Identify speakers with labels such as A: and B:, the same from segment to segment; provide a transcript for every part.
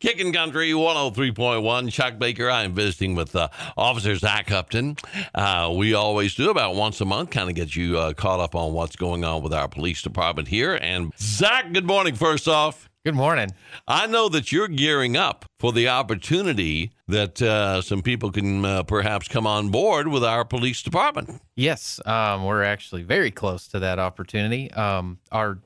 A: Kicking Country 103.1, Chuck Baker. I'm visiting with Officer Zack Upton. We always do about once a month, kind of get you caught up on what's going on with our police department here. And Zack, good morning, first off.
B: Good morning.
A: I know that you're gearing up for the opportunity that some people can perhaps come on board with our police department.
B: Yes, we're actually very close to that opportunity. Our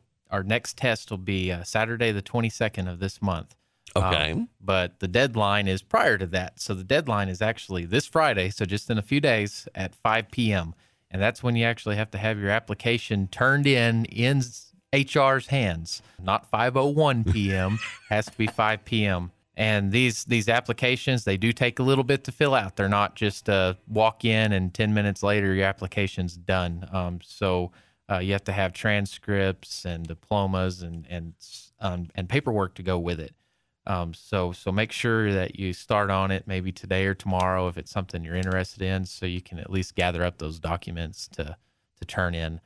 B: next test will be Saturday the 22nd of this month.
A: Okay.
B: But the deadline is prior to that. So the deadline is actually this Friday, so just in a few days at 5 p.m. And that's when you actually have to have your application turned in HR's hands. Not 5:01 p.m. has to be 5 p.m. And these applications, they do take a little bit to fill out. They're not just walk in and 10 minutes later your application's done. So you have to have transcripts and diplomas and paperwork to go with it. So make sure that you start on it maybe today or tomorrow if it's something you're interested in, so you can at least gather up those documents to turn in.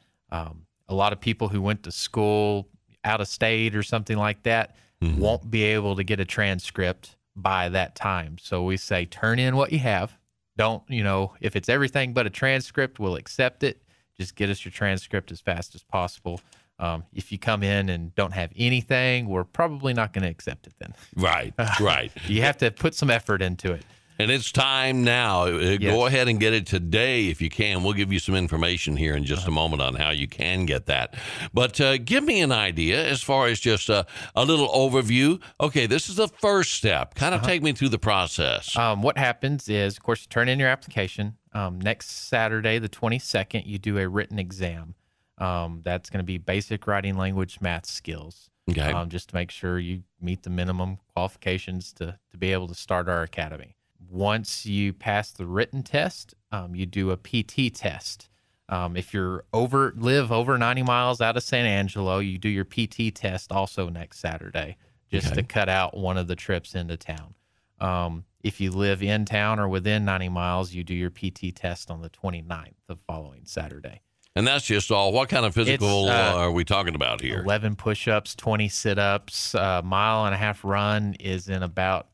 B: A lot of people who went to school out of state or something like that won't be able to get a transcript by that time. So we say turn in what you have. Don't, if it's everything but a transcript, we'll accept it. Just get us your transcript as fast as possible. If you come in and don't have anything, we're probably not going to accept it then.
A: Right.
B: You have to put some effort into it.
A: And it's time now.
B: Yes.
A: Go ahead and get it today if you can. We'll give you some information here in just a moment on how you can get that. But give me an idea as far as just a little overview. Okay, this is the first step. Kind of take me through the process.
B: What happens is, of course, you turn in your application. Next Saturday, the 22nd, you do a written exam. That's going to be basic writing, language, math skills.
A: Okay.
B: Just to make sure you meet the minimum qualifications to be able to start our academy. Once you pass the written test, you do a PT test. If you live over 90 miles out of San Angelo, you do your PT test also next Saturday, just to cut out one of the trips into town. If you live in town or within 90 miles, you do your PT test on the 29th of following Saturday.
A: And that's just all. What kind of physical are we talking about here?
B: 11 push-ups, 20 sit-ups, a mile-and-a-half run is in about,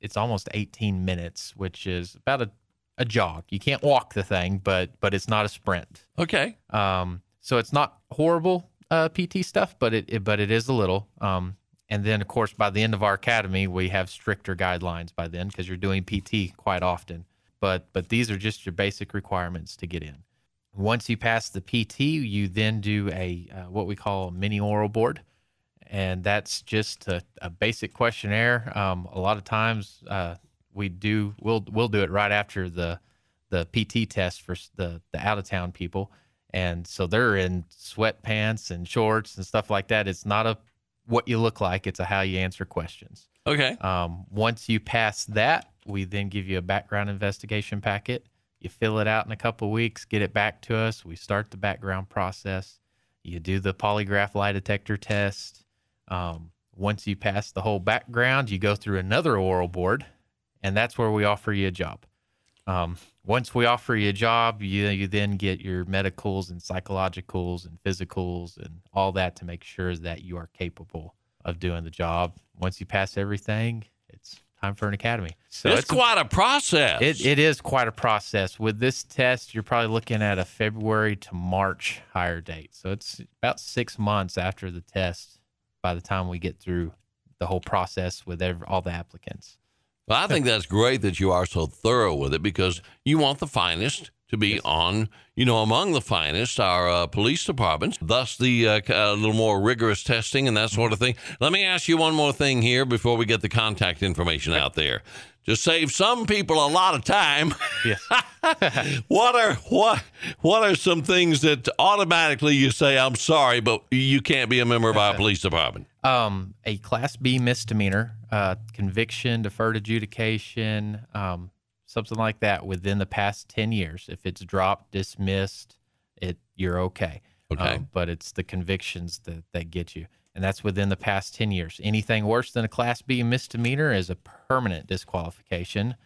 B: it's almost 18 minutes, which is about a jog. You can't walk the thing, but it's not a sprint.
A: Okay.
B: So it's not horrible PT stuff, but it is a little. And then, of course, by the end of our academy, we have stricter guidelines by then because you're doing PT quite often. But these are just your basic requirements to get in. Once you pass the PT, you then do a what we call a mini oral board, and that's just a basic questionnaire. A lot of times we'll do it right after the PT test for the out of town people, and so they're in sweatpants and shorts and stuff like that. It's not what you look like; it's a how you answer questions.
A: Okay.
B: Once you pass that, we then give you a background investigation packet. You fill it out in a couple of weeks, get it back to us. We start the background process. You do the polygraph lie detector test. Once you pass the whole background, you go through another oral board, and that's where we offer you a job. Once we offer you a job, you then get your medicals and psychologicals and physicals and all that to make sure that you are capable of doing the job. Once you pass everything, it's time for an academy. So
A: it's quite a process.
B: It is quite a process. With this test, you're probably looking at a February to March hire date. So it's about 6 months after the test by the time we get through the whole process with all the applicants.
A: Well, I think that's great that you are so thorough with it because you want the finest to be on, among the finest, our police departments, thus the little more rigorous testing and that sort of thing. Let me ask you one more thing here before we get the contact information out there. To save some people a lot of time,
B: Yes.
A: what are some things that automatically you say, I'm sorry, but you can't be a member of our police department?
B: A Class B misdemeanor, conviction, deferred adjudication, something like that within the past 10 years. If it's dropped, dismissed, you're okay.
A: Okay.
B: But it's the convictions that get you. And that's within the past 10 years. Anything worse than a Class B misdemeanor is a permanent disqualification.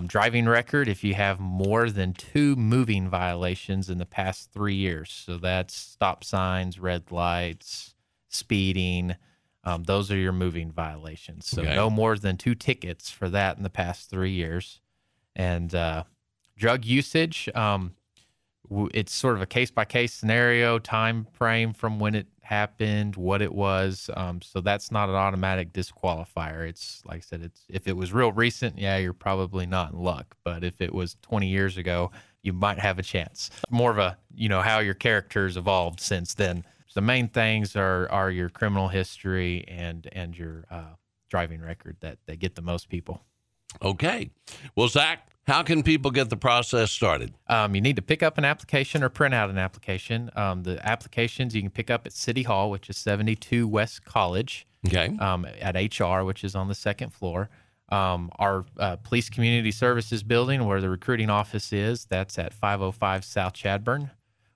B: Driving record, if you have more than 2 moving violations in the past 3 years. So that's stop signs, red lights, speeding, Those are your moving violations. So
A: Okay.
B: no more than 2 tickets for that in the past 3 years. And drug usage, it's sort of a case-by-case scenario, time frame from when it happened, what it was. So that's not an automatic disqualifier. It's like I said, if it was real recent, yeah, you're probably not in luck. But if it was 20 years ago, you might have a chance. More of a, how your character's evolved since then. The main things are your criminal history and your driving record that get the most people.
A: Okay. Well, Zach, how can people get the process started?
B: You need to pick up an application or print out an application. The applications you can pick up at City Hall, which is 72 West College.
A: Okay.
B: At HR, which is on the 2nd floor. Our Police Community Services building, where the recruiting office is, that's at 505 South Chadburn.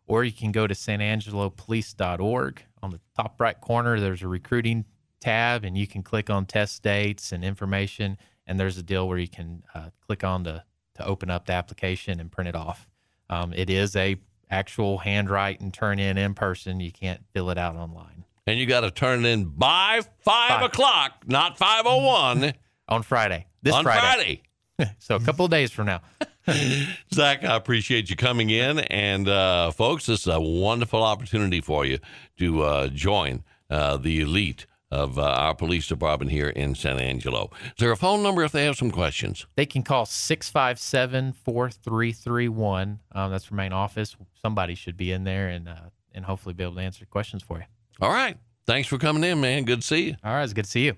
B: Or you can go to sanangelopolice.org. On the top right corner, there's a recruiting tab, and you can click on test dates and information. And there's a deal where you can click on to open up the application and print it off. It is a actual handwrite and turn in person. You can't fill it out online.
A: And you got to turn it in by 5 o'clock, not 5:01.
B: On Friday. This Friday. So a couple of days from now.
A: Zach, I appreciate you coming in. And, folks, this is a wonderful opportunity for you to join the elite of our police department here in San Angelo. Is there a phone number if they have some questions?
B: They can call 657-4331. That's our main office. Somebody should be in there and hopefully be able to answer questions for you.
A: All right. Thanks for coming in, man. Good to see you.
B: All right. It's good to see you.